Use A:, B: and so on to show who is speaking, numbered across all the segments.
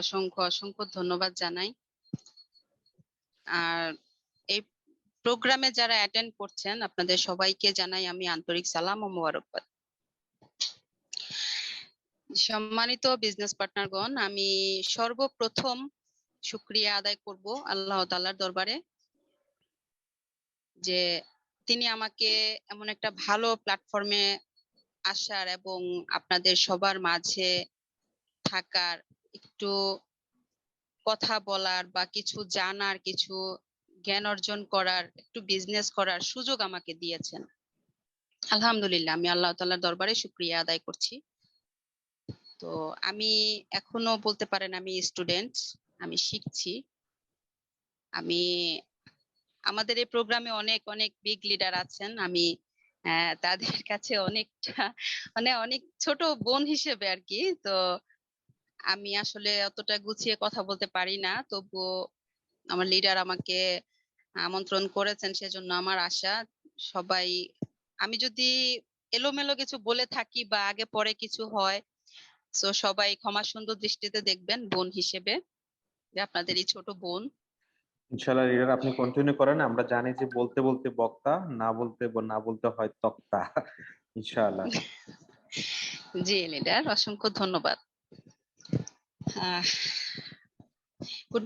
A: অসংখ্য অসংখ্য ধন্যবাদ জানাই। আর এই প্রোগ্রামে যারা অ্যাটেন্ড করছেন আপনাদের সবাইকে জানাই আমি আন্তরিক সালাম ও মোবারকবাদ। সম্মানিত বিজনেস পার্টনারগণ, আমি সর্বপ্রথম শুকরিয়া আদায় করব আল্লাহ তাআলার দরবারে যে তিনি আমাকে এমন একটা ভালো প্ল্যাটফর্মে আসার এবং আপনাদের সবার মাঝে থাকার, একটু কথা বলার বা কিছু জানার, কিছু জ্ঞান অর্জন করার, একটু বিজনেস করার সুযোগ আমাকে দিয়েছেন। আলহামদুলিল্লাহ, আমি আল্লাহ তাআলার দরবারে শুকরিয়া আদায় করছি। তো আমি এখনো বলতে পারেন আমি স্টুডেন্ট, আমি শিখছি। আমি আমাদের এই প্রোগ্রামে অনেক অনেক বিগ লিডার আছেন, আমি তাদের কাছে অনেকটা অনেক ছোট বোন হিসেবে আর কি। তো আমি আসলে অতটা গুছিয়ে কথা বলতে পারি না, তবুও আমার লিডার আমাকে আমন্ত্রণ করেছেন, সেজন্য আমার আশা সবাই, আমি যদি এলোমেলো কিছু বলে থাকি বা আগে পরে কিছু হয়, তো সবাই ক্ষমা সুন্দর দৃষ্টিতে দেখবেন বোন হিসেবে, যে আপনাদের এই ছোট বোন।
B: ইনশাআল্লাহ লিডার, আপনি কন্টিনিউ করেন। আমরা জানি যে বলতে বলতে বক্তা, না বলতে হয় তক্তা। ইনশাআল্লাহ।
A: জি লিডার, অসংখ্য ধন্যবাদ। Good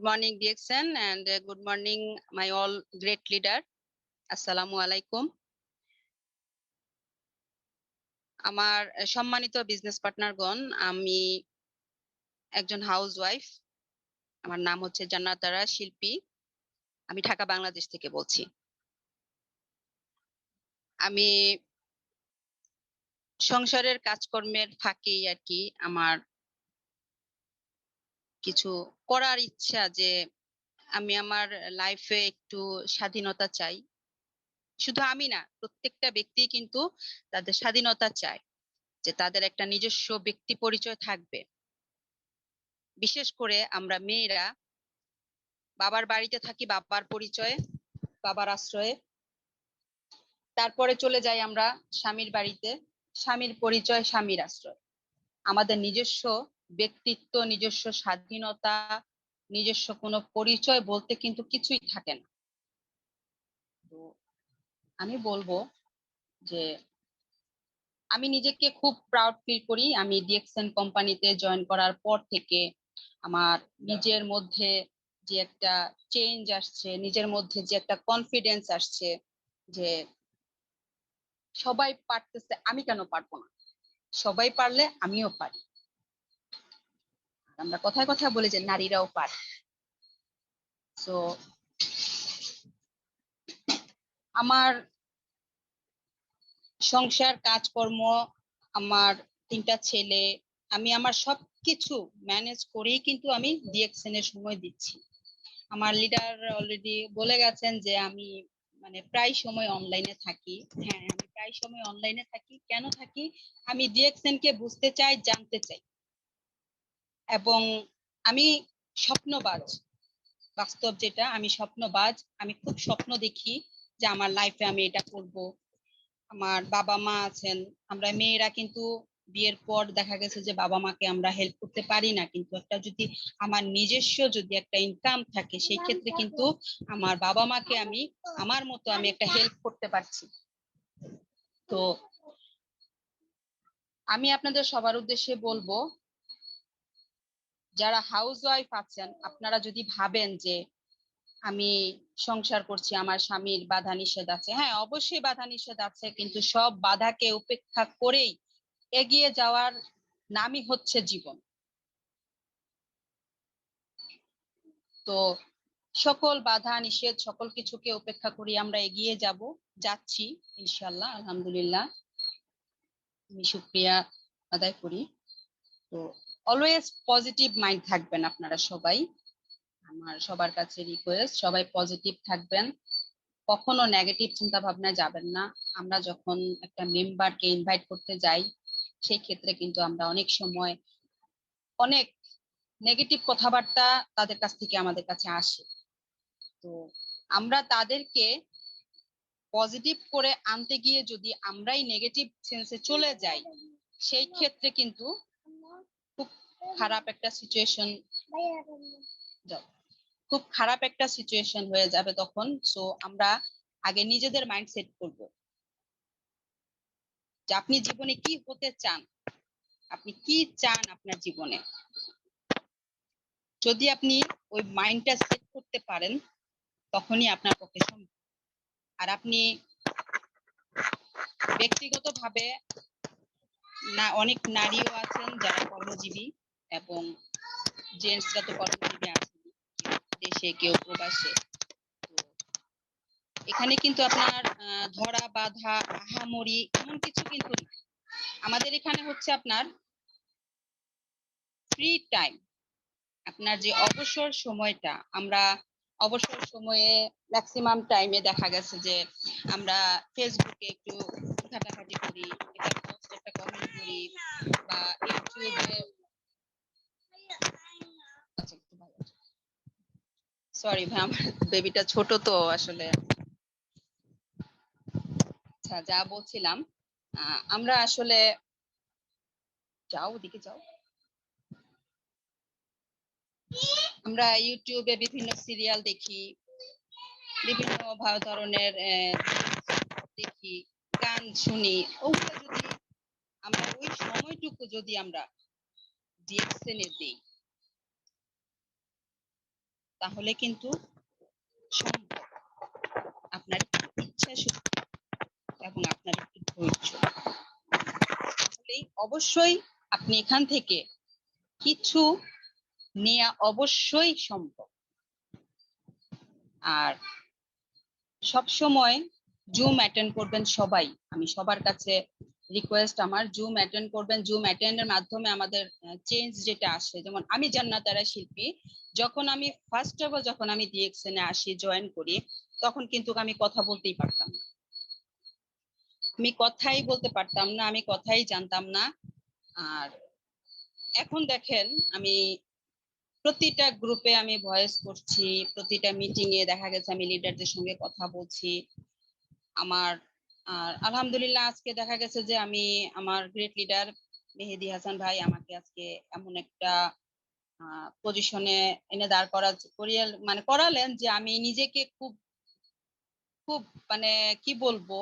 A: morning DXN, and good morning my all great leader. আসসালামু আলাইকুম। আমার সম্মানিত বিজনেস পার্টনারগণ, আমি একজন হাউস ওয়াইফ, আমার নাম হচ্ছে জান্নাতারা শিল্পী, আমি ঢাকা বাংলাদেশ থেকে বলছি। আমি সংসারের কাজকর্মের ফাঁকেই আর কি আমার কিছু করার ইচ্ছা, যে আমি আমার লাইফে একটু স্বাধীনতা চাই। শুধু আমি না, প্রত্যেকটা ব্যক্তি কিন্তু তাদের স্বাধীনতা চায়, যে তাদের একটা নিজস্ব ব্যক্তি পরিচয় থাকবে। বিশেষ করে আমরা মেয়েরা বাবার বাড়িতে থাকি বাবার পরিচয়ে, বাবার আশ্রয়ে, তারপরে চলে যাই আমরা স্বামীর বাড়িতে, স্বামীর পরিচয়, স্বামীর আশ্রয়। আমাদের নিজস্ব ব্যক্তিত্ব, নিজস্ব স্বাধীনতা, নিজস্ব কোনো পরিচয় বলতে কিন্তু কিছুই থাকে না। তো আমি বলবো যে আমি নিজেকে খুব প্রাউড ফিল করি। আমি ডিএক্সএন কোম্পানিতে জয়েন করার পর থেকে আমার নিজের মধ্যে যে একটা চেঞ্জ আসছে, নিজের মধ্যে যে একটা কনফিডেন্স আসছে, যে সবাই পারতেছে, আমি কেন পারবো না, সবাই পারলে আমিও পারি। আমরা কথায় কথায় বলি যে নারীরাও পারে। তো আমার সংসার, কাজকর্ম, আমার 3টা ছেলে, আমি আমার সবকিছু ম্যানেজ করেই কিন্তু আমি ডিএক্সএন এর সময় দিচ্ছি। আমার লিডার অলরেডি বলে গেছেন যে আমি মানে প্রায় সময় অনলাইনে থাকি। হ্যাঁ, আমি প্রায় সময় অনলাইনে থাকি। কেন থাকি? আমি ডিএক্সএন কে বুঝতে চাই, জানতে চাই, এবং আমি স্বপ্নবাজ। বাস্তব যেটা, আমি স্বপ্নবাজ। আমি খুব স্বপ্ন দেখি যে আমার লাইফে আমি এটা করব। আমার বাবা মা আছেন, আমরা মেয়েরা কিন্তু বিয়ের পর দেখা গেছে যে বাবা মাকে আমরা হেল্প করতে পারি না, কিন্তু একটা যদি আমার নিজস্ব যদি একটা ইনকাম থাকে, সেই ক্ষেত্রে কিন্তু আমার বাবা মাকে আমি আমার মতো আমি একটা হেল্প করতে পারছি। তো আমি আপনাদের সবার উদ্দেশ্যে বলবো, যারা হাউস ওয়াইফ আছেন, আপনারা যদি ভাবেন যে আমি সংসার করছি, আমার স্বামীর বাধা নিষেধ আছে, হ্যাঁ অবশ্যই বাধা নিষেধ আছে, কিন্তু সব বাধাকে উপেক্ষা করেই এগিয়ে যাওয়ার নামই হচ্ছে জীবন। তো সকল বাধা নিষেধ, সকল কিছুকে উপেক্ষা করি আমরা এগিয়ে যাচ্ছি ইনশাল্লাহ। আলহামদুলিল্লাহ, আমি শুকরিয়া আদায় করি। তো অলওয়েজ পজিটিভ মাইন্ড থাকবেন আপনারা সবাই, আমার সবার কাছে রিকোয়েস্ট, সবাই পজিটিভ থাকবেন, কখনো নেগেটিভ চিন্তা ভাবনা যাবেন না। আমরা যখন একটা মেম্বারকে ইনভাইট করতে যাই, সেই ক্ষেত্রে কিন্তু আমরা অনেক সময় অনেক নেগেটিভ কথাবার্তা তাদের কাছ থেকে আমাদের কাছে আসে। তো আমরা তাদেরকে পজিটিভ করে আনতে গিয়ে যদি আমরাই নেগেটিভ সেন্সে চলে যাই, সেই ক্ষেত্রে কিন্তু খুব খারাপ একটা সিচুয়েশন, খুব খারাপ একটা সিচুয়েশন হয়ে যাবে তখন। সো আমরা আগে নিজেদের মাইন্ড সেট করব যে আপনি জীবনে কি হতে চান, আপনি কি চান আপনার জীবনে। যদি আপনি ওই মাইন্ডটা সেট করতে পারেন তখনই আপনার পক্ষে সম্ভব। আর আপনি ব্যক্তিগতভাবে না, অনেক নারীও আছেন যারা কর্মজীবী এবং জেন্টসরা তো কর্মজীবী আছেন, দেশে কেউ প্রবাসে। তো এখানে কিন্তু আপনার ধরা বাঁধা আহামরি এমন কিছু কিন্তু না। আমাদের এখানে হচ্ছে আপনার ফ্রি টাইম, আপনার যে অবসর সময়টা, আমরা অবসর সময়ে ম্যাক্সিমাম টাইমে দেখা গেছে যে আমরা ফেসবুকে একটু ঘাটাঘাটি করি, একটা পোস্ট একটা কমেন্ট করি, বা ইউটিউবে, সরি ভাই আমার বেবিটা ছোট তো আসলে। আচ্ছা, যা বলছিলাম, আমরা আসলে, যাও ওদিকে যাও, আমরা ইউটিউবে বিভিন্ন সিরিয়াল দেখি, বিভিন্ন ধরনের দেখি, গান শুনি। ওগুলো যদি আমরা ওই সময়টুকু যদি আমরা ডিএক্সএনে দিই তাহলে কিন্তু সম্ভব। আপনার ইচ্ছা শক্তি এবং আপনার একটু ধৈর্য তাহলেই অবশ্যই আপনি এখান থেকে কিছু নেওয়া অবশ্যই সম্ভব। আর সব সময় জুম অ্যাটেন্ড করবেন সবাই, আমি সবার কাছে রিকোয়েস্ট আমার, জুম অ্যাটেন্ড করবেন। জুম অ্যাটেন্ডের মাধ্যমে আমাদের চেঞ্জ যেটা আসে, যেমন আমি জান্নাতারা শিল্পী, যখন আমি ফার্স্ট অফ অল যখন আমি ডিএক্সএন এ আসি, জয়েন করি, তখন কিন্তু আমি কথা বলতেই পারতাম না, আমি কথাই বলতে পারতাম না, আমি কথাই জানতাম না। আর এখন দেখেন আমি প্রতিটা গ্রুপে আমি ভয়েস করছি, প্রতিটা মিটিং এ দেখা গেছে আমি লিডারদের সঙ্গে কথা বলছি আমার। আর আলহামদুলিল্লাহ আজকে দেখা গেছে যে আমি, আমার গ্রেট লিডার মেহেদী হাসান ভাই আমাকে আজকে এমন একটা পজিশনে এনে দাঁড় মানে করালেন যে আমি নিজেকে খুব খুব মানে কি বলবো,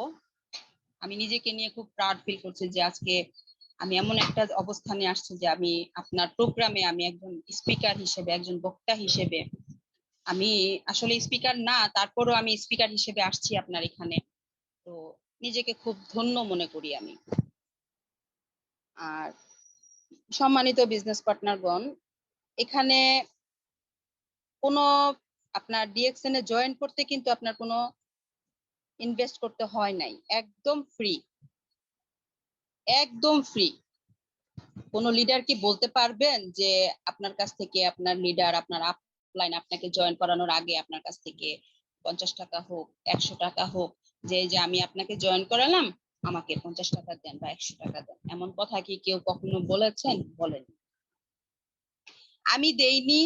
A: আমি নিজেকে নিয়ে খুব প্রাউড ফিল করছি যে আজকে আমি এমন একটা অবস্থানে আসছি যে আমি আপনার প্রোগ্রামে আমি একজন স্পিকার হিসেবে, একজন বক্তা হিসেবে, আমি আসলে স্পিকার না, তারপরও আমি স্পিকার হিসেবে আসছি আপনার এখানে। তো নিজেকে খুব ধন্য মনে করি আমি। আর সম্মানিত বিজনেস পার্টনারগণ, এখানে কোনো আপনার ডিএক্সএন এ জয়েন করতে কিন্তু আপনার কোনো ইনভেস্ট করতে হয় নাই, একদম ফ্রি, একদম ফ্রি। কোনো লিডার কি বলতে পারবেন যে আপনার কাছ থেকে, আপনার লিডার, আপনার আপলাইন আপনাকে জয়েন করানোর আগে আপনার কাছ থেকে 50 টাকা হোক, 100 টাকা হোক, যে যে আমি আপনাকে জয়েন করালাম, আমাকে 50 টাকা দেন বা 100 টাকা দেন, এমন কথা কি কেউ কখনো বলেছেন? বলেন। আমি দেইনি,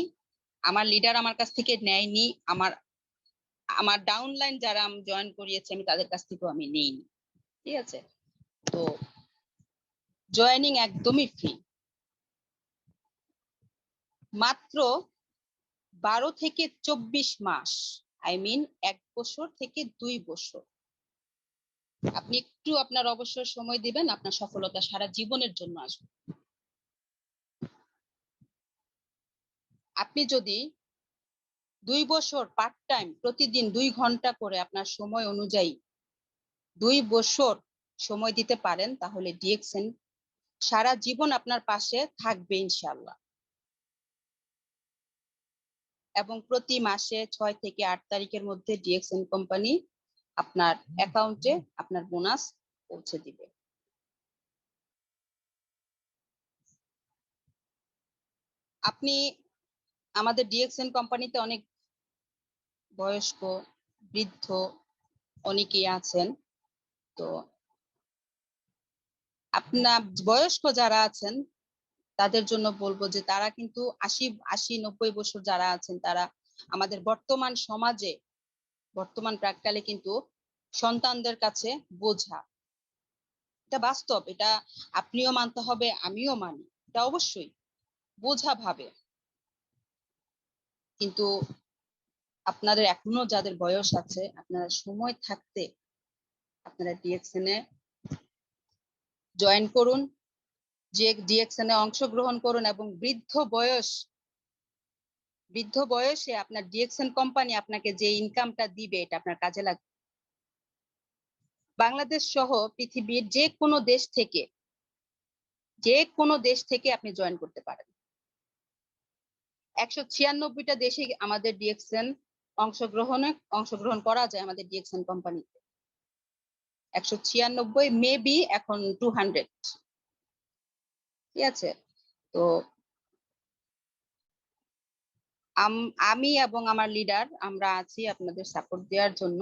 A: আমার লিডার আমার কাছ থেকে নেয়নি, আমার আমার ডাউনলাইন যারা আমি জয়েন করিয়েছি আমি তাদের কাছ থেকেও আমি নেইনি। ঠিক আছে? তো জয়েনিং একদমই ফ্রি, মাত্র 12 থেকে 24 মাস, আই মিন 1 বছর থেকে 2 বছর আপনি একটু আপনার অবসর সময় দিবেন, আপনার সফলতা সারা জীবনের জন্য আসবে। আপনি যদি 2 বছর পার্ট টাইম প্রতিদিন 2 ঘন্টা করে আপনার সময় অনুযায়ী 2 বছর সময় দিতে পারেন, তাহলে ডিএক্সএন সারা জীবন আপনার পাশে থাকবে ইনশাআল্লাহ। এবং প্রতি মাসে 6 থেকে 8 তারিখের মধ্যে ডিএক্সএন কোম্পানি আপনার অ্যাকাউন্টে আপনার বোনাস পৌঁছে দিবে। আপনি আমাদের ডিএক্সএন কোম্পানিতে অনেক বয়স্ক, বৃদ্ধ অনেকেই আছেন। তো আপনার বয়স্ক যারা আছেন তাদের জন্য বলবো যে তারা কিন্তু 80-90 বছর যারা আছেন, তারা আমাদের বর্তমান সমাজে, বর্তমান প্রাক্কালে কিন্তু সন্তানদের কাছে বোঝা। এটা বাস্তব, এটা আপনিও মানতে হবে, আমিও মানি, এটা অবশ্যই। বোঝা ভাবে, কিন্তু আপনাদের এখনো যাদের বয়স আছে, আপনারা সময় থাকতে আপনারা ডিএক্সএন এ জয়েন করুন, যে ডিএক্সএন এ অংশগ্রহণ করুন, এবং বৃদ্ধ বয়সে আপনার ডিএক্সএন কোম্পানি আপনাকে যে ইনকামটা দিবে এটা আপনার কাজে লাগবে। বাংলাদেশ সহ পৃথিবীর যে কোনো দেশ থেকে আপনি জয়েন করতে পারেন। 196টা দেশে আমাদের ডিএক্সএন অংশগ্রহণ করা যায় আমাদের ডিএক্সএন কোম্পানিতে। 196, মেবি এখন 200। ঠিক আছে, তো আমি এবং আমার লিডার আমরা আছি আপনাদের সাপোর্ট দেওয়ার জন্য।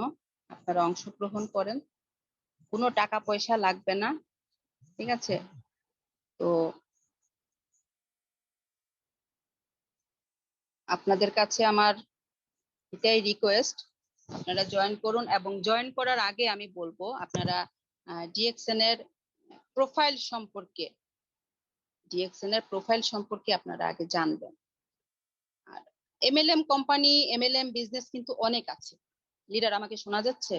A: আপনারা অংশগ্রহণ করেন, কোনো টাকা পয়সা লাগবে না। ঠিক আছে, তো আপনাদের কাছে আমার এটাই রিকোয়েস্ট, আপনারা জয়েন করুন। এবং জয়েন করার আগে আমি বলবো আপনারা ডিএক্সএন এর প্রোফাইল সম্পর্কে আপনারা আগে জানবেন। আর এমএলএম বিজনেস কিন্তু অনেক আছে। লিডার, আমাকে শোনা যাচ্ছে?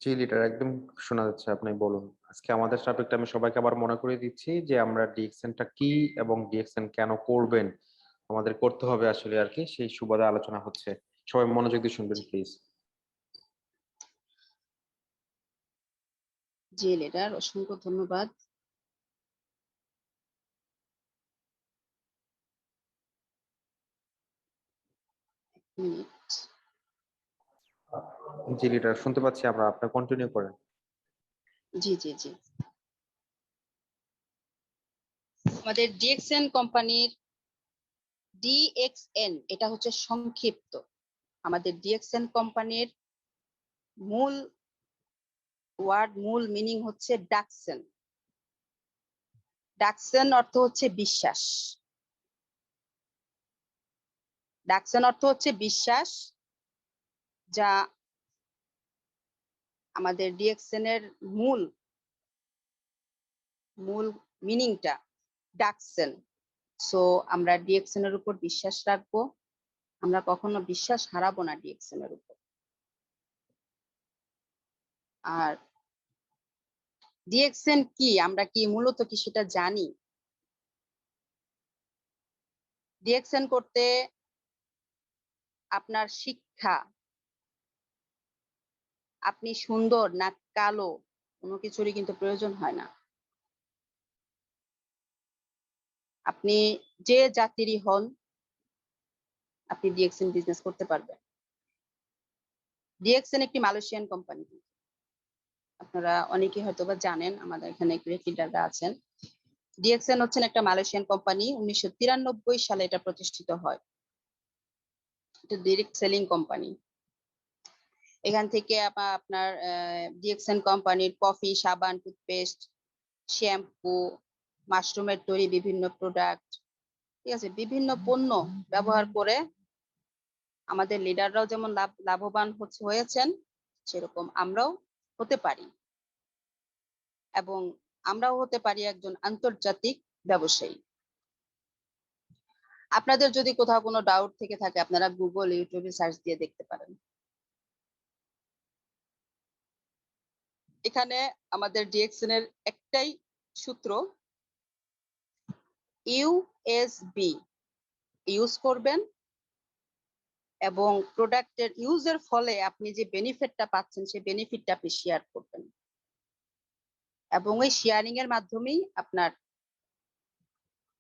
B: জি লিডার, একদম শোনা যাচ্ছে, আপনি বলুন। আজকে আমাদের টপিকটা আমি সবাইকে আবার মনে করে দিচ্ছি যে আমরা ডিএক্সএনটা কি এবং ডিএক্সএন কেন করবেন, আমাদের করতে হবে আসলে আর কি, সেই সুবাদে আলোচনা হচ্ছে। সবাই মনোযোগ দিয়ে শুনবেন প্লিজ।
A: জি লিডার, অসংখ্য ধন্যবাদ। মিনিট।
B: জি লিডার, শুনতে পাচ্ছি আমরা, আপনি কন্টিনিউ করেন।
A: জি জি জি, আমাদের ডিএক্সএন কোম্পানির ডিএক্সএন এটা হচ্ছে সংক্ষিপ্ত। আমাদের ডিএক্সএন কোম্পানির মূল মিনিং হচ্ছে ডাকসেন। ডাকসেন অর্থ হচ্ছে বিশ্বাস। ডাকসেন অর্থ হচ্ছে বিশ্বাস, যা আমাদের ডিএক্সএন এর মূল মিনিংটা ডাকসেন। সো আমরা ডিএক্সএন এর উপর বিশ্বাস রাখবো, আমরা কখনো বিশ্বাস হারাবো না ডিএক্সএন এর উপর। আর ডিএক্সএন কি, আমরা কি মূলত কি সেটা জানি। ডিএক্সএন করতে আপনার শিক্ষা, আপনি সুন্দর না কালো, কোনো কিছুরই কিন্তু প্রয়োজন হয় না। আপনি যে জাতিরই হন, আপনি ডিএক্সএন বিজনেস করতে পারবেন। ডিএক্সএন একটি মালয়েশিয়ান কোম্পানি, আপনারা অনেকেই হয়তোবা জানেন, আমাদের এখানে লিডাররা আছেন। ডিএক্সএন হচ্ছেন একটা মালয়েশিয়ান কোম্পানি, 1993 সালে এটা প্রতিষ্ঠিত হয়। এটা ডিরেক্ট সেলিং কোম্পানি। এখান থেকে আপনার ডিএক্সএন কোম্পানির কফি, সাবান, টুথপেস্ট, শ্যাম্পু, মাশরুমের তৈরি বিভিন্ন প্রোডাক্ট, ঠিক আছে, বিভিন্ন পণ্য ব্যবহার করে আমাদের লিডাররাও যেমন লাভবান হয়েছেন, সেরকম আমরাও হতে পারি, এবং আমরাও হতে পারি একজন আন্তর্জাতিক ব্যবসায়ী। আপনাদের যদি কোথাও কোনো ডাউট থেকে থাকে, আপনারা গুগল, ইউটিউবে সার্চ দিয়ে দেখতে পারেন। এখানে আমাদের ডিএক্সএন এর একটাই সূত্র, ইউএসবি ইউজ করবেন, এবং প্রোডাক্টের ইউজের ফলে আপনি যে বেনিফিটটা পাচ্ছেন সেই বেনিফিটটা আপনি শেয়ার করবেন, এবং ওই শেয়ারিং এর মাধ্যমেই আপনার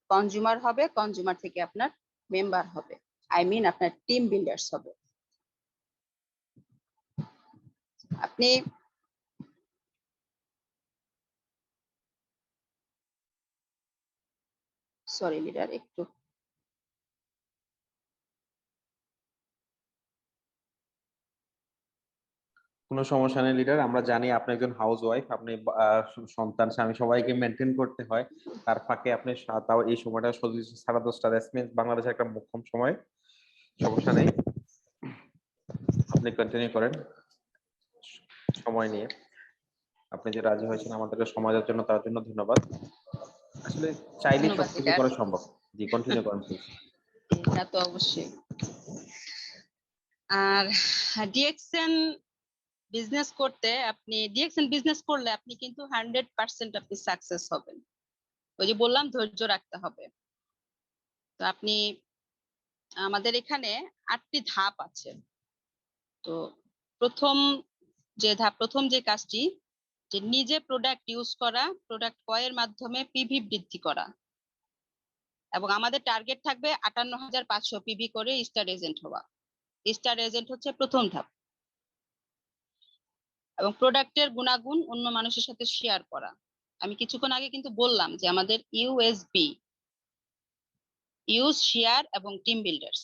A: কনজিউমার হবে, কনজিউমার থেকে আপনার মেম্বার হবে, আপনার টিম বিল্ডার্স হবে। আপনি সরি লিডার, একটু
B: কোনো সমস্যা নেই লিডার, আমরা জানি আপনি একজন হাউস ওয়াইফ, আপনি সন্তান স্বামী সবাইকে মেনটেন করতে হয়, তার ফাঁকে আপনি তাও এই সময়টা 10:30 বাংলাদেশের একটা মোক্ষম সময়। সমস্যা নেই, আপনি কন্টিনিউ করেন সময় নিয়ে। আপনি যে রাজি হয়েছেন আমাদেরকে সময় দেওয়ার জন্য, তার জন্য ধন্যবাদ। আসলে চাইলেই
A: ধন্যবাদ
B: সবকিছু
A: লিডার।
B: করা সম্ভব। জি, কন্টিনিউ করেন প্লিজ।
A: তা তো অবশ্যই। আর ডিএক্সএন বিজনেস করতে, আপনি ডিএক্সএন বিজনেস করলে আপনি কিন্তু 100% আপনি সাকসেস হবেন। ওই যে বললাম ধৈর্য রাখতে হবে। তো আপনি, আমাদের এখানে 8টি ধাপ আছে। তো প্রথম প্রথম যে কাজটি, যে নিজে প্রোডাক্ট ইউজ করা, প্রোডাক্ট ক্রয়ের মাধ্যমে পিভি বৃদ্ধি করা, এবং আমাদের টার্গেট থাকবে 58,500 পিভি করে স্টার এজেন্ট হওয়া। স্টার এজেন্ট হচ্ছে প্রথম ধাপ। এবং প্রোডাক্টের গুণাগুণ অন্য মানুষের সাথে শেয়ার করা। আমি কিছুক্ষণ আগে কিন্তু বললাম যে আমাদের ইউএসবি, ইউজ, শেয়ার এবং টিম বিল্ডার্স।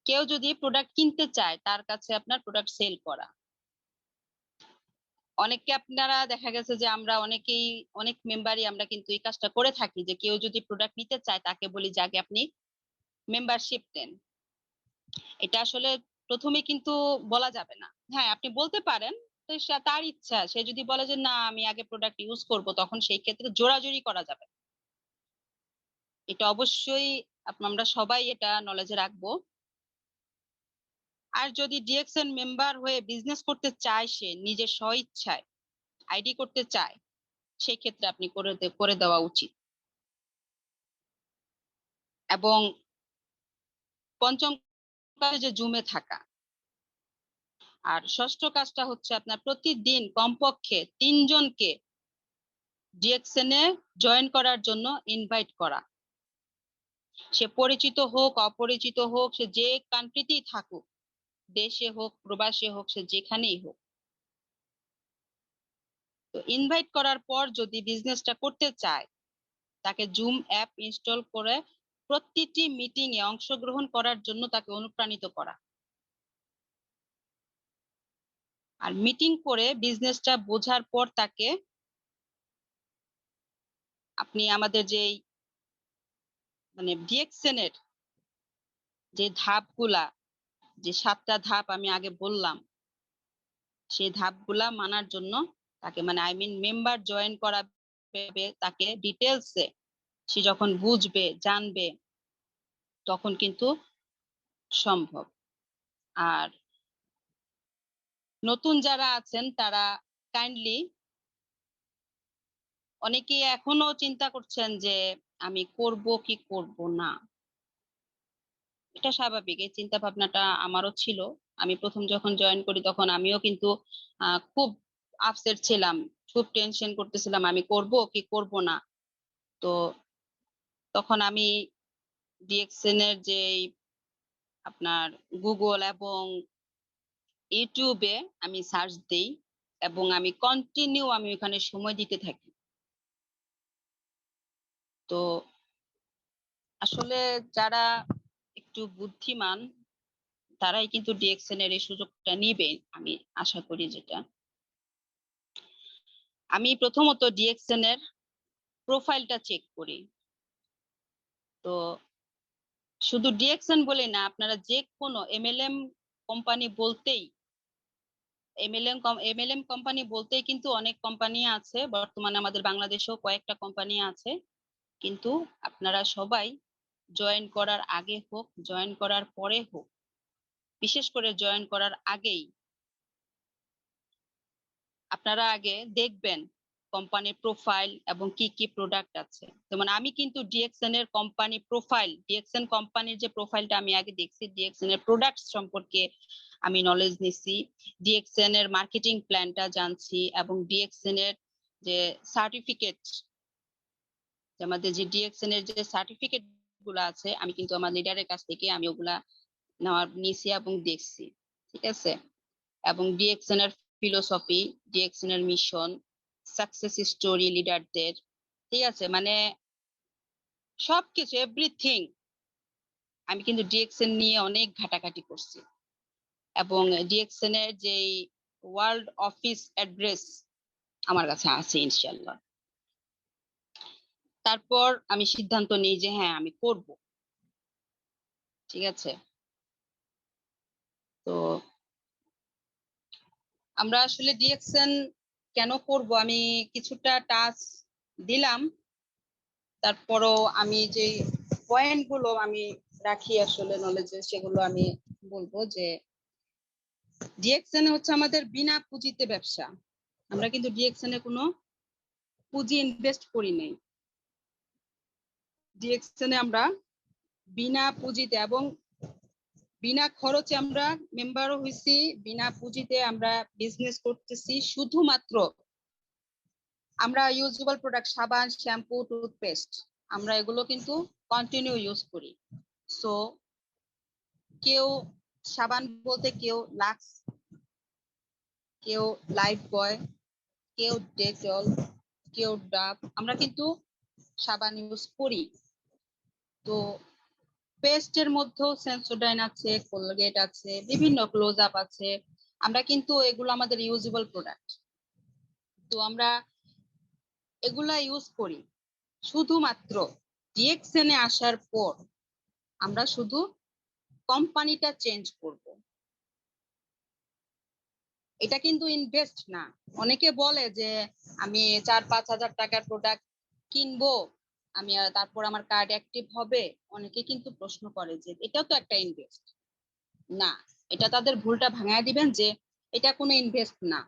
A: কেউ যদি প্রোডাক্ট কিনতে চায় তার কাছে আপনার প্রোডাক্ট সেল করা। অনেককে আপনারা দেখা গেছে যে আমরা অনেকেই, অনেক মেম্বারই আমরা কিন্তু এই কাজটা করে থাকি, যে কেউ যদি প্রোডাক্ট নিতে চায় তাকে বলি যে আগে আপনি মেম্বারশিপ নেন। এটা আসলে প্রথমে কিন্তু বলা যাবে না। হ্যাঁ, আপনি বলতে পারেন, তো তার ইচ্ছা। সে যদি বলে যে না আমি আগে প্রোডাক্ট ইউজ করব, তখন সেই ক্ষেত্রে জোরাজুরি করা যাবে। এটা অবশ্যই আমরা সবাই এটা নলেজে রাখবো। আর যদি ডিএক্সএন মেম্বার হয়ে বিজনেস করতে চায়, সে নিজের স্বইচ্ছায় আইডি করতে চায়, সেই ক্ষেত্রে আপনি করে দেওয়া উচিত। এবং পঞ্চম কাজ যে জুমে থাকা। আর ষষ্ঠ কাজটা হচ্ছে আপনার প্রতিদিন কমপক্ষে 3 জনকে ডিএক্সএন এ জয়েন করার জন্য ইনভাইট করা। সে পরিচিত হোক অপরিচিত হোক, সে যে কান্ট্রিতেই থাকুক, দেশে হোক প্রবাসে হোক, সে যেখানেই হোক। তো ইনভাইট করার পর যদি বিজনেসটা করতে চায়, তাকে জুম অ্যাপ ইনস্টল করে প্রতিটি মিটিং এ অংশগ্রহণ করার জন্য তাকে অনুপ্রাণিত করা। আর মিটিং করে বিজনেসটা বোঝার পর তাকে আপনি আমাদের যে মানে ডিএক্সএন এর যে ধাপগুলা, যে 7টা ধাপ আমি আগে বললাম, সেই ধাপগুলা মানার জন্য তাকে, মানে আই মিন মেম্বার জয়েন করাবে, তাকে ডিটেলসে সে যখন বুঝবে জানবে তখন কিন্তু সম্ভব। আর নতুন যারা আছেন তারা কাইন্ডলি, অনেকেই এখনো চিন্তা করছেন যে আমি করব কি করব না। এটা স্বাভাবিক, এই চিন্তা ভাবনাটা আমারও ছিল। আমি প্রথম যখন জয়েন করি তখন আমিও কিন্তু খুব আপসেট ছিলাম, খুব টেনশন করতেছিলাম আমি করব কি করব না। তো তখন আমি ডিএক্সএন এর যে আপনার গুগল এবং ইউটিউবে আমি সার্চ দিই, এবং আমি কন্টিনিউ আমি ওখানে সময় দিতে থাকি। তো আসলে যারা একটু বুদ্ধিমান তারাই কিন্তু ডিএক্সএন এর এই সুযোগটা নিবে, আমি আশা করি। যেটা আমি প্রথমত ডিএক্সএন এর প্রোফাইলটা চেক করি। তো শুধু ডিএক্সএন বলে না, আপনারা যে কোনো এমএলএম কোম্পানি বলতেই, এমএলএম কোম্পানি বলতেই কিন্তু অনেক কোম্পানি আছে বর্তমানে, আমাদের বাংলাদেশেও কয়েকটা কোম্পানি আছে। কিন্তু আপনারা সবাই জয়েন করার আগে হোক, জয়েন করার পরে হোক, বিশেষ করে জয়েন করার আগেই আপনারা আগে দেখবেন কোম্পানির প্রোফাইল এবং কি কি প্রোডাক্ট আছে। যেমন আমি কিন্তু ডিএক্সএন এর কোম্পানি প্রোফাইল, ডিএক্সএন কোম্পানির যে প্রোফাইলটা আমি আগে দেখছি, ডিএক্সএন এর প্রোডাক্ট সম্পর্কে আমি নলেজ নিছি, ডিএক্সএন এর মার্কেটিং প্ল্যানটা জানছি, এবং ডিএক্সএন এর যে সার্টিফিকেট, আমাদের যে ডিএক্সএন এর যে সার্টিফিকেট গুলো আছে, আমি কিন্তু আমার লিডারের কাছ থেকে আমি ওগুলা নিছি এবং দেখছি। ঠিক আছে। এবং ডিএক্সএন এর ফিলোসফি, ডিএক্সএন এর মিশন, সাকসেস স্টোরি লিডারদের, ঠিক আছে, মানে সবকিছু এভরিথিং আমি কিন্তু ডিএক্সএন নিয়ে অনেক ঘাটাঘাটি করছি। এবং ডিএক্সএন এর যে ওয়ার্ল্ড অফিস অ্যাড্রেস আমার কাছে আছে ইনশাআল্লাহ। তারপর আমি সিদ্ধান্ত নিই যে হ্যাঁ আমি করব। ঠিক আছে। তো আমরা আসলে ডিএক্সএন কেন করব, আমি কিছুটা টাচ দিলাম। তারপরও আমি যে পয়েন্ট গুলো আমি রাখি আসলে নলেজে, সেগুলো আমি বলবো যে ডিএক্সএন হচ্ছে আমাদের বিনা পুঁজিতে ব্যবসা। আমরা কিন্তু ডিএক্সএন এ কোনো পুঁজি ইনভেস্ট করি নাই। ডিএক্সএন এ আমরা বিনা পুঁজিতে এবং বিনা খরচে আমরা মেম্বারও হইছি, বিনা পুঁজিতে আমরা বিজনেস করতেছি। শুধুমাত্র আমরা ইউজেবল প্রোডাক্ট, সাবান, শ্যাম্পু, টুথপেস্ট, আমরা এগুলো কিন্তু কন্টিনিউ ইউজ করি। সো কেউ সাবান বলতে কেউ লাক্স, কেউ লাইফ বয়, কেউ ডেটল, কেউ ডাব, আমরা কিন্তু সাবান ইউজ করি। তো পেস্টের মধ্যেও সেন্সোডাইন আছে, কোলগেট আছে, বিভিন্ন ক্লোজ আপ আছে। আমরা কিন্তু এগুলো আমাদের ইউজেবল প্রোডাক্ট, তো আমরা এগুলা ইউজ করি। শুধুমাত্র ডিএক্সএন এ আসার পর আমরা শুধু কোম্পানিটা চেঞ্জ করব। এটা কিন্তু ইনভেস্ট না। অনেকে বলে যে আমি 4-5 হাজার টাকার প্রোডাক্ট কিনবো, আমি তারপর আমার কার্ড অ্যাক্টিভ হবে। অনেকে কিন্তু প্রশ্ন করে যে এটাও তো একটা ইনভেস্ট। না, এটা তাদের ভুলটা ভাঙায় দিবেন যে এটা কোনো ইনভেস্ট না।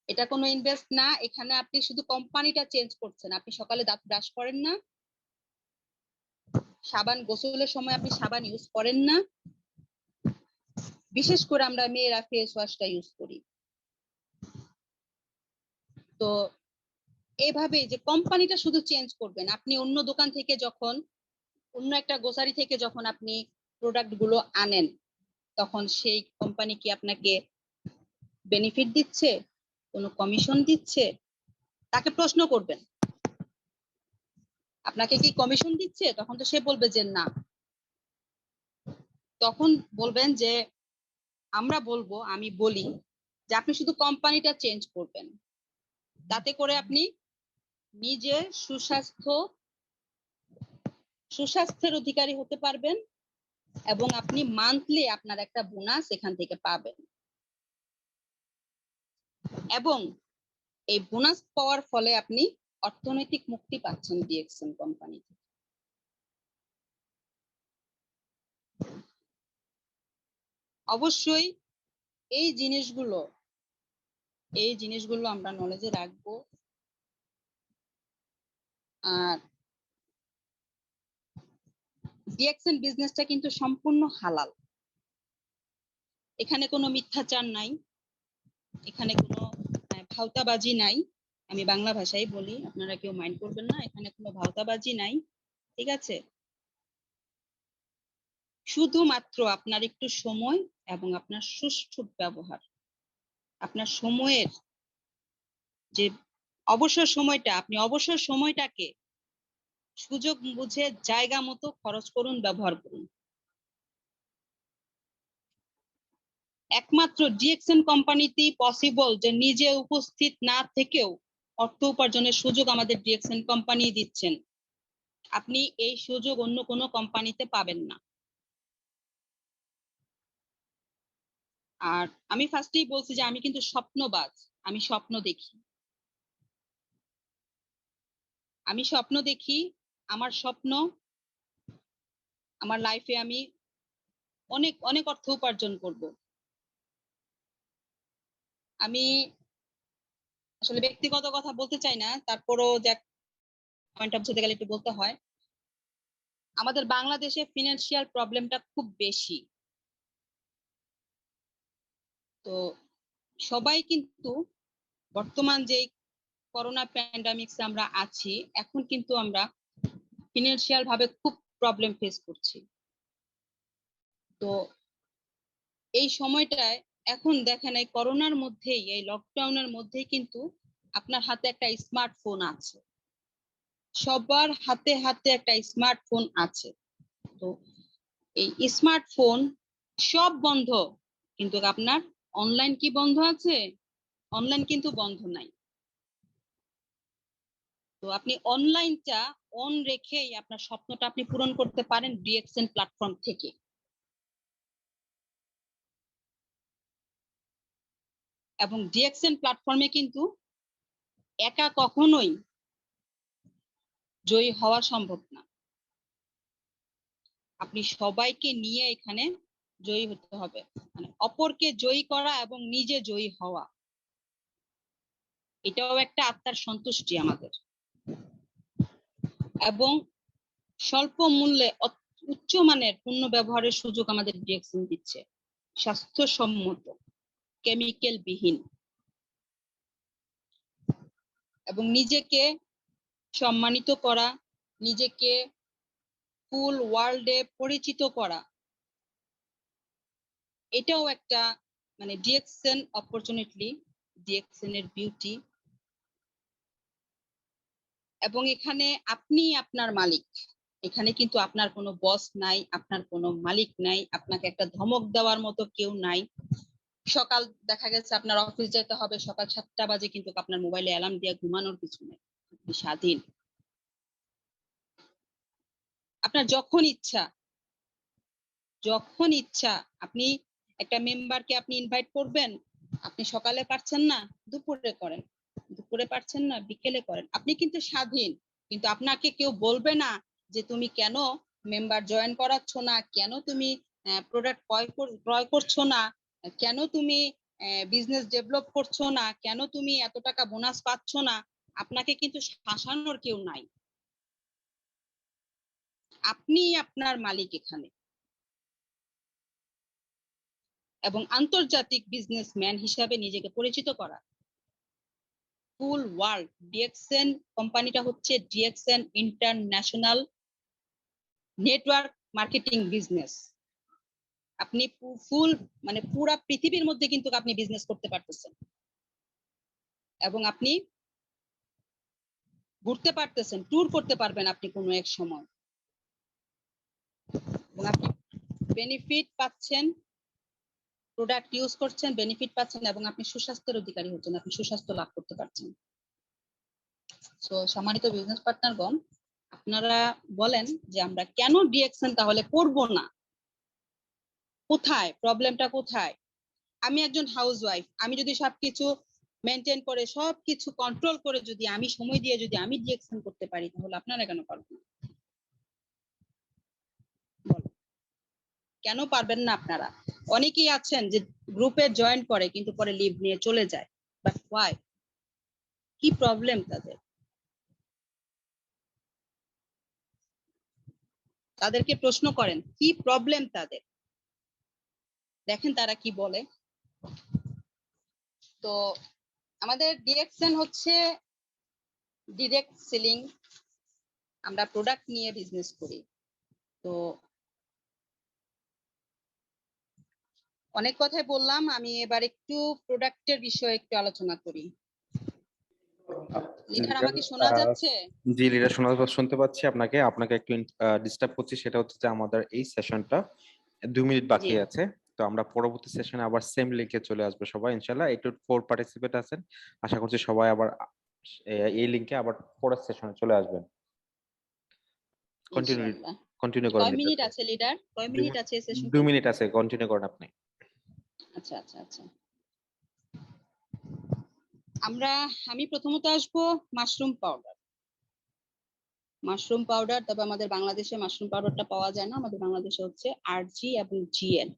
A: এটা কোনো ইনভেস্ট না। এখানে আপনি শুধু কোম্পানিটা চেঞ্জ করছেন। আপনি সকালে দাঁত ব্রাশ করেন না, সাবান গোসলের সময় আপনি সাবান ইউজ করেন না। বিশেষ করে আমরা মেয়েরা ফেস ওয়াশটা ইউজ করি। তো এইভাবে যে কোম্পানিটা শুধু চেঞ্জ করবেন। আপনি অন্য দোকান থেকে যখন, অন্য একটা গ্রোসারি থেকে যখন আপনি প্রোডাক্ট গুলো আনেন, তখন সেই কোম্পানি কি আপনাকে বেনিফিট দিচ্ছে, কোনো কমিশন দিচ্ছে? তাকে প্রশ্ন করবেন, আপনাকে কি কমিশন দিচ্ছে? তখন তো সে বলবে যে না। তখন বলবেন যে আমি বলি যে আপনি শুধু কোম্পানিটা চেঞ্জ করবেন। তাতে করে আপনি নিজে সুস্বাস্থ্যের অধিকারী হতে পারবেন এবং আপনি মান্থলি আপনার একটা বোনাস এখান থেকে পাবেন। এবং এই বোনাস পাওয়ার ফলে আপনি অর্থনৈতিক মুক্তি পাচ্ছেন ডিএক্সএন কোম্পানি। অবশ্যই এই জিনিসগুলো আমরা নলেজে রাখবো। আর ডিএক্সএন বিজনেসটা কিন্তু সম্পূর্ণ হালাল। এখানে কোনো মিথ্যাচার নাই, এখানে কোনো ভাওতাবাজি নাই। আমি বাংলা ভাষায় বলি, আপনারা কেউ মাইন্ড করবেন না। এখানে কোনো ভাওতাবাজি নাই, ঠিক আছে? শুধুমাত্র আপনার একটু সময় এবং আপনার সুষ্ঠু ব্যবহার, আপনার সময়ের যে অবসর সময়টা, আপনি অবসর সময়টাকে সুযোগ বুঝে জায়গা মতো খরচ করুন, ব্যবহার করুন। একমাত্র ডিএক্সএন কোম্পানিতেই পসিবল যে নিজে উপস্থিত না থেকেও অর্থ উপার্জনের সুযোগ আমাদের ডিএক্সএন কোম্পানি দিচ্ছেন। আপনি এই সুযোগ অন্য কোনো কোম্পানিতে পাবেন না। আর আমি ফার্স্টেই বলছি যে আমি কিন্তু স্বপ্নবাজ। আমি স্বপ্ন দেখি, আমি স্বপ্ন দেখি। আমার স্বপ্ন, আমার লাইফে আমি অনেক অনেক অর্থ উপার্জন করব। আমি আসলে ব্যক্তিগত কথা বলতে চাই না, তারপরও যাক, পয়েন্ট অফ যেতে গেলে একটু বলতে হয়। আমাদের বাংলাদেশে ফিনান্সিয়াল প্রবলেমটা খুব বেশি। তো সবাই কিন্তু বর্তমান যে করোনা প্যান্ডামিক্সে আমরা আছি, এখন কিন্তু আমরা ফিনান্সিয়াল ভাবে খুব প্রবলেম ফেস করছি। তো এই সময়টায় এখন দেখেন, এই করোনার মধ্যেই, এই লকডাউনের মধ্যেই কিন্তু আপনার হাতে একটা স্মার্টফোন আছে। সবার হাতে হাতে একটা স্মার্টফোন আছে। তো এই স্মার্টফোন সব বন্ধ, কিন্তু আপনার অনলাইন কি বন্ধ আছে? অনলাইন কিন্তু বন্ধ নাই। তো আপনি অনলাইনটা অন রেখেই আপনার স্বপ্নটা আপনি পূরণ করতে পারেন ডিএক্সএন প্ল্যাটফর্ম থেকে। এবং ডিএক্সএন প্ল্যাটফর্মে কিন্তু একা কখনোই জয়ী হওয়া সম্ভব না। আপনি সবাইকে নিয়ে এখানে জয়ী হতে হবে, মানে অপরকে জয়ী করা এবং নিজে জয়ী হওয়া, এটাও একটা আত্মার সন্তুষ্টি আমাদের। এবং স্বল্প মূল্যে উচ্চমানের পণ্য ব্যবহারের সুযোগ আমাদের ডিএক্সএন দিচ্ছে, স্বাস্থ্যসম্মত, কেমিক্যাল বিহীন, এবং নিজেকে সম্মানিত করা, নিজেকে ফুল ওয়ার্ল্ডে পরিচিত করা, এটাও একটা মানে ডিএক্সএন অপরচুনিটি, ডিএক্সএন এর বিউটি। এবং এখানে আপনি আপনার মালিক, এখানে কিন্তু আপনার কোনো বস নাই, আপনার কোনো মালিক নাই, আপনাকে একটা ধমক দেওয়ার মতো কেউ নাই। সকাল দেখা গেছে আপনার অফিস যেতে হবে, সকাল 7টা বাজে, কিন্তু আপনার মোবাইলে অ্যালার্ম দিয়ে ঘুমানোর কিছু নেই, আপনি স্বাধীন। আপনার যখন ইচ্ছা আপনি একটা মেম্বারকে আপনি ইনভাইট করবেন, আপনি সকালে পারছেন না দুপুরে করেন, দুপুরে পারছেন না বিকেলে করেন, আপনি কিন্তু স্বাধীন। কিন্তু আপনাকে কেউ বলবে না যে তুমি কেন মেম্বার জয়েন করাচ্ছ না, কেন তুমি প্রোডাক্ট ক্রয় করছো না, কেন তুমি বিজনেস ডেভেলপ করছো না, কেন তুমি এত টাকা বোনাস পাচ্ছ না। আপনাকে কিন্তু শাসানোর কেউ নাই, আপনি আপনার মালিক এখানে। এবং আন্তর্জাতিক বিজনেসম্যান হিসাবে নিজেকে পরিচিত করা, ফুল ওয়ার্ল্ড। ডিএক্সএন কোম্পানিটা হচ্ছে DXN international network marketing business. আপনি ফুল মানে পুরা পৃথিবীর মধ্যে কিন্তু আপনি বিজনেস করতে পারতেছেন, এবং আপনি ঘুরতে পারতেছেন, ট্যুর করতে পারবেন আপনি কোনো এক সময়, এবং আপনি বেনিফিট পাচ্ছেন, প্রোডাক্ট ইউজ করছেন, বেনিফিট পাচ্ছেন, এবং আপনি সুস্বাস্থ্যের অধিকারী হচ্ছেন, আপনি সুস্বাস্থ্য লাভ করতে পারছেন। তো সম্মানিত বিজনেস পার্টনারগণ, আপনারা বলেন যে আমরা কেন ডিএক্সএন তাহলে করব না? কোথায় প্রবলেমটা, কোথায়? আমি একজন হাউসওয়াইফ, আমি যদি সবকিছু মেনটেন করে, সবকিছু কন্ট্রোল করে, যদি আমি সময় দিয়ে যদি আমি ডিএক্সএন করতে পারি, তাহলে আপনারা কেন পারবেন না? কেন পারবেন না আপনারা? অনেকেই আছেন যে গ্রুপে জয়েন করে কিন্তু পরে লিভ নিয়ে চলে যায়, বাট হোয়াই? কি প্রবলেম তাদের? তাদেরকে প্রশ্ন করেন কি প্রবলেম তাদের, দেখেন তারা কি বলে। তো আমাদের ডিএক্সএন হচ্ছে ডিরেক্ট সেলিং, আমরা প্রোডাক্ট নিয়ে বিজনেস করি। তো অনেক কথাই বললাম, আমি এবার একটু প্রোডাক্টের বিষয়ে একটু আলোচনা করি। লিডার আমাকে শোনা যাচ্ছে?
B: জি লিডার, শুনতে পাচ্ছি আপনাকে। আপনাকে একটু ডিস্টার্ব করছি, সেটা হচ্ছে যে আমাদের এই সেশনটা 2 মিনিট বাকি
A: জি
B: আছে। তো আমরা পরবর্তী সেশনে আবার সেম লিংকে চলে আসবো সবাই ইনশাল্লাহ। 8 to 4 পার্টিসিপেট আছেন, আশা করছি সবাই আবার এই লিংকে আবার পরের সেশনে চলে আসবেন। কন্টিনিউ
A: ইনশাআল্লাহ।
B: কন্টিনিউ করেন
A: কয়
B: লিডার।
A: মিনিট আছে লিডার, কয় মিনিট আছে এই সেশনটা?
B: 2 মিনিট আছে, কন্টিনিউ করেন আপনি।
A: আচ্ছা আচ্ছা আচ্ছা। আমি প্রথমত আসবো মাশরুম পাউডার। মাশরুম পাউডার, তবে আমাদের বাংলাদেশে মাশরুম পাউডারটা পাওয়া যায় না, আমাদের বাংলাদেশে হচ্ছে আরজি এবং জিএল।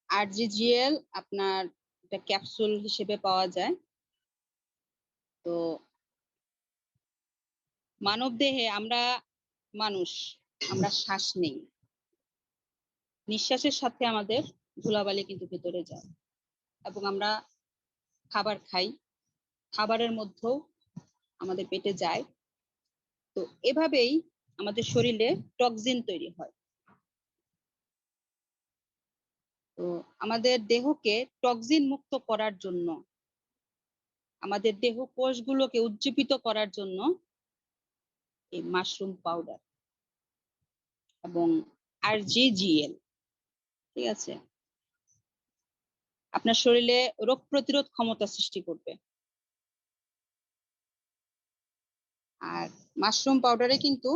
A: আরজি জিএল আপনার একটা ক্যাপসুল হিসেবে পাওয়া যায়। তো মানব দেহে মানুষ, আমরা শ্বাস নেই, নিঃশ্বাসের সাথে আমাদের ধুলাবালি কিন্তু ভেতরে যায়, এবং আমরা খাবার খাই, খাবারের মধ্যেও আমাদের পেটে যায়। তো এভাবেই আমাদের শরীরে টক্সিন তৈরি হয়। তো আমাদের দেহকে টক্সিন মুক্ত করার জন্য, আমাদের দেহ কোষগুলোকে উজ্জীবিত করার জন্য এই মাশরুম পাউডার এবং আরজিজিএল, ঠিক আছে, আপনার শরীরে রোগ প্রতিরোধ ক্ষমতা সৃষ্টি করবে। আর মাশরুম পাউডারে কিন্তু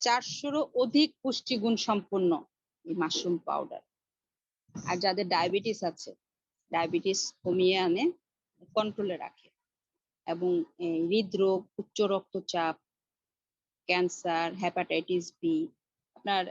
A: 400-রও অধিক পুষ্টিগুণ সম্পন্ন এই মাশরুম পাউডার। আর যাদের ডায়াবেটিস আছে, ডায়াবেটিস কমিয়ে আনে, কন্ট্রোলে রাখে, এবং হৃদরোগ, উচ্চ রক্তচাপ, ক্যান্সার, হেপাটাইটিস বি, আপনার